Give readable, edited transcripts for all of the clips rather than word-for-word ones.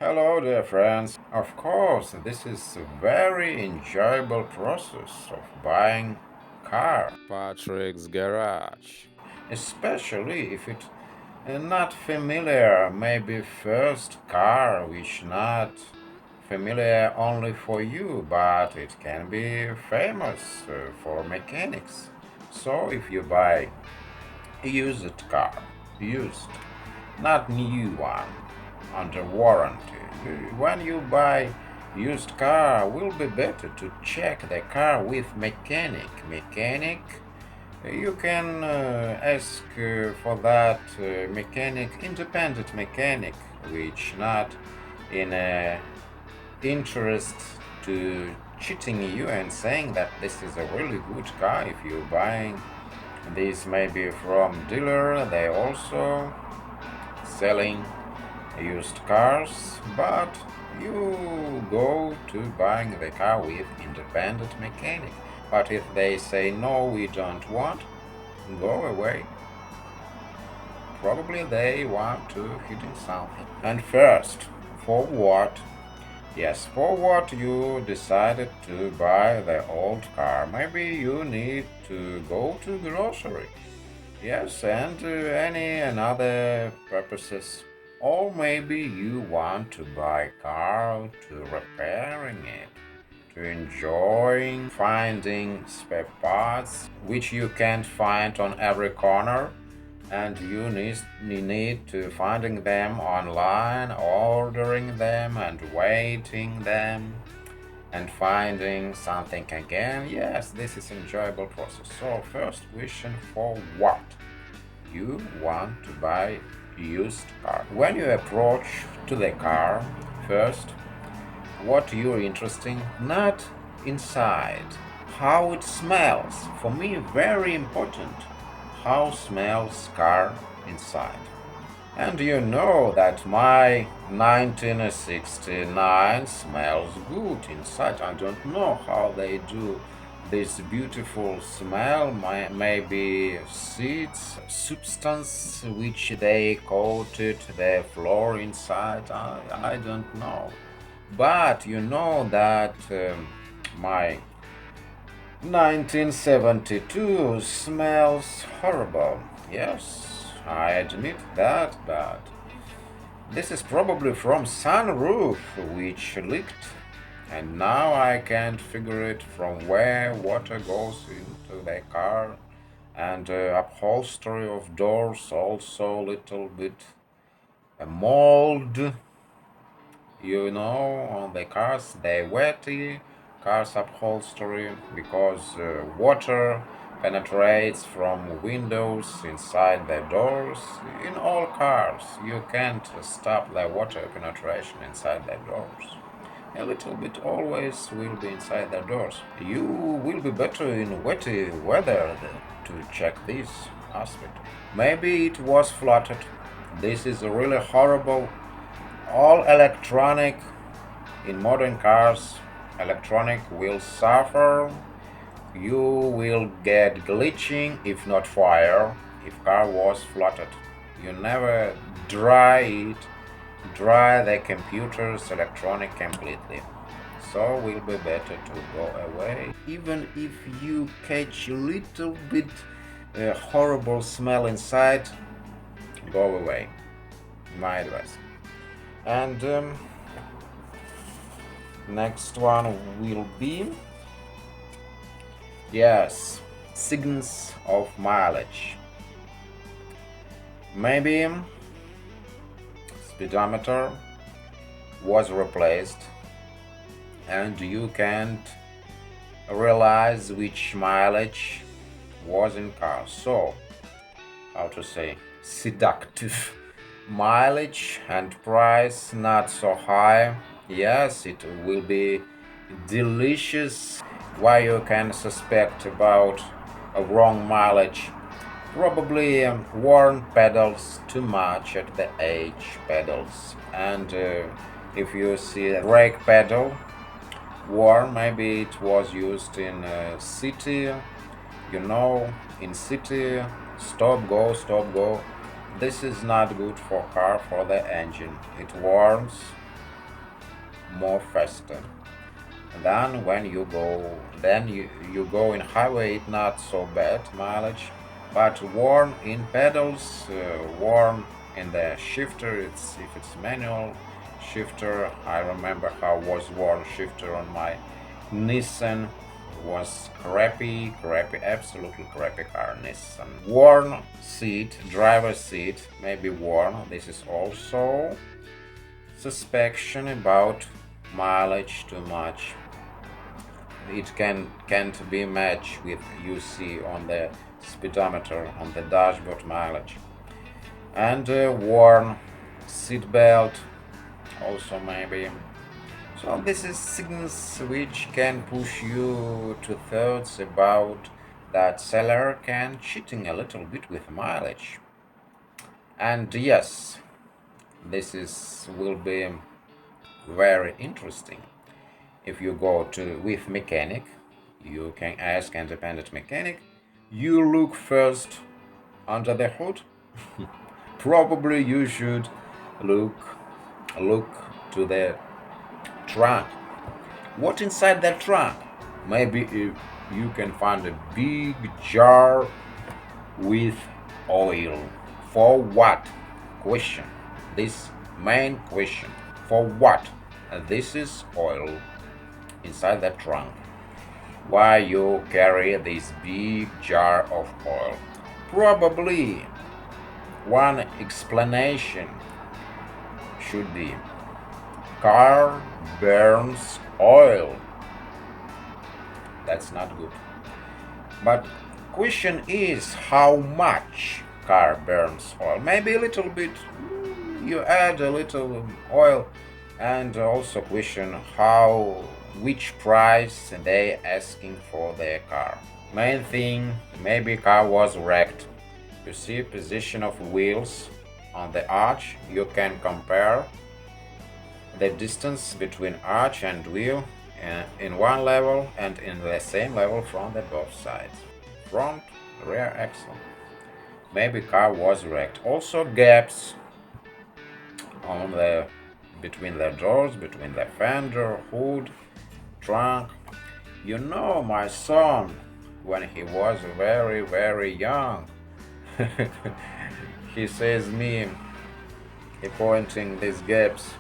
Hello, dear friends. Of course, this is a very enjoyable process of buying car. Patrick's garage. Especially if it not familiar, maybe first car which not familiar only for you, but it can be famous for mechanics. So if you buy a used car, used, not new one, under warranty. When you buy used car, will be better to check the car with mechanic. You can ask for that mechanic, independent mechanic, which not in interest to cheating you and saying that this is a really good car. If you're buying this maybe from dealer, they also selling used cars, but you go to buying the car with independent mechanic. But if they say no, we don't want, go away. Probably they want to hidden something. And first, for what? Yes, for what you decided to buy the old car. Maybe you need to go to grocery. Yes, and any another purposes. Or maybe you want to buy a car to repairing it, to enjoying finding spare parts which you can't find on every corner, and you need to finding them online, ordering them and waiting them and finding something again. Yes, this is enjoyable process. So first question, for what you want to buy used car. When you approach to the car, first what you're interested in, not inside, how it smells. For me, very important, how smells car inside. And you know that my 1969 smells good inside. I don't know how they do this beautiful smell, maybe seeds, substance which they coated the floor inside. I don't know. But you know that my 1972 smells horrible. Yes, I admit that, but this is probably from sunroof which leaked, and now I can't figure it from where water goes into the car, and upholstery of doors also little bit mold, on the cars, the wetty cars upholstery, because water penetrates from windows inside the doors. In all cars, you can't stop the water penetration inside the doors. A little bit always will be inside the doors. You will be better in wetty weather to check this aspect. Maybe it was flooded. This is really horrible. All electronic in modern cars, electronic will suffer. You will get glitching, if not fire, if car was flooded. You never dry the computer's electronic completely. So will be better to go away. Even if you catch a little bit horrible smell inside, go away. My advice. And next one will be, yes, signals of mileage. Maybe speedometer was replaced and you can't realize which mileage was in car. So, how to say, seductive mileage and price not so high. Yes, it will be delicious. Why you can suspect about a wrong mileage? Probably worn pedals too much at the edge pedals, and if you see a brake pedal worn, maybe it was used in city. In city, stop go. This is not good for car, for the engine. It warns more faster. Then when you go, you go in highway, it not so bad mileage, but worn in pedals, worn in the shifter. It's if it's manual shifter. I remember how was worn shifter on my Nissan. Was crappy, absolutely crappy car. Nissan. Worn seat, driver seat, maybe worn. This is also suspicion about mileage too much. It can't be matched with you see on the speedometer on the dashboard mileage. And worn seat belt also maybe. So this is things which can push you to thoughts about that seller can cheating a little bit with mileage. And yes, this is will be very interesting. If you go to with mechanic, you can ask independent mechanic. You look first under the hood. Probably you should look look to the trunk. What inside that trunk? Maybe if you can find a big jar with oil. For what? Question. This main question. For what? This is oil inside that trunk. Why you carry this big jar of oil? Probably one explanation should be car burns oil. That's not good. But question is how much car burns oil? Maybe a little bit. You add a little oil, and also question how which price they asking for their car. Main thing, maybe car was wrecked. You see position of wheels on the arch. You can compare the distance between arch and wheel in one level and in the same level from the both sides. Front, rear axle. Maybe car was wrecked. Also gaps on the between the doors, between the fender, hood, trunk. You know, my son, when he was very young, he says me, he pointing these gaps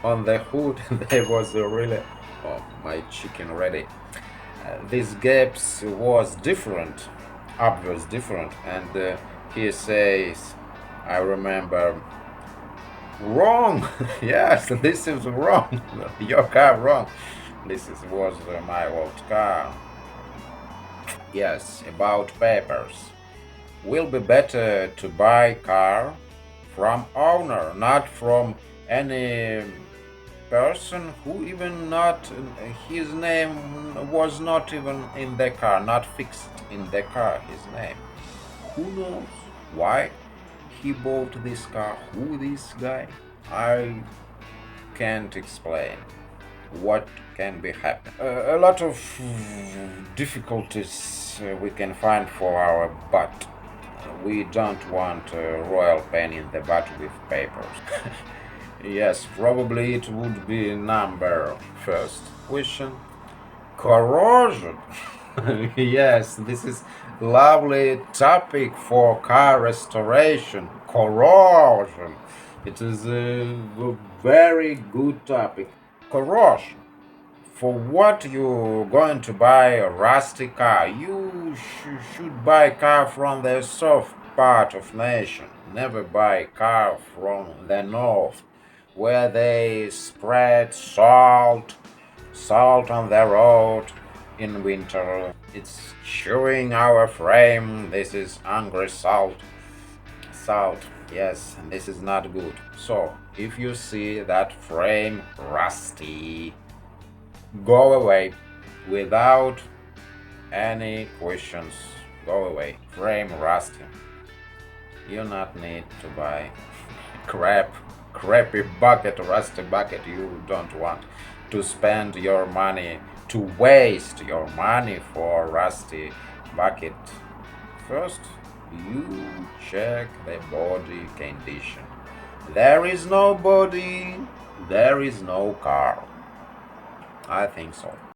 on the hood. There was a really, oh, my chicken ready. These gaps was different, obvious different, and he says, I remember, wrong. Yes, this is wrong. Your car wrong. Was my old car. Yes, about papers. Will be better to buy car from owner, not from any person who even not his name was not even in the car, not fixed in the car his name. Who knows why he bought this car? Who this guy? I can't explain what can be happen. A lot of difficulties we can find for our butt. We don't want a royal pen in the butt with papers. Yes, probably it would be number first question. Corrosion. Yes, this is lovely topic for car restoration. Corrosion. It is a very good topic. Corrosion. For what you going to buy a rusty car? You should buy car from the south part of nation. Never buy car from the north, where they spread salt on the road in winter. It's chewing our frame. This is angry salt. Yes, this is not good. So, if you see that frame rusty, go away without any questions. Go away. Frame rusty. You not need to buy crappy bucket, rusty bucket. You don't want to spend your money, to waste your money for rusty bucket. First, you check the body condition. There is no body, there is no car. I think so.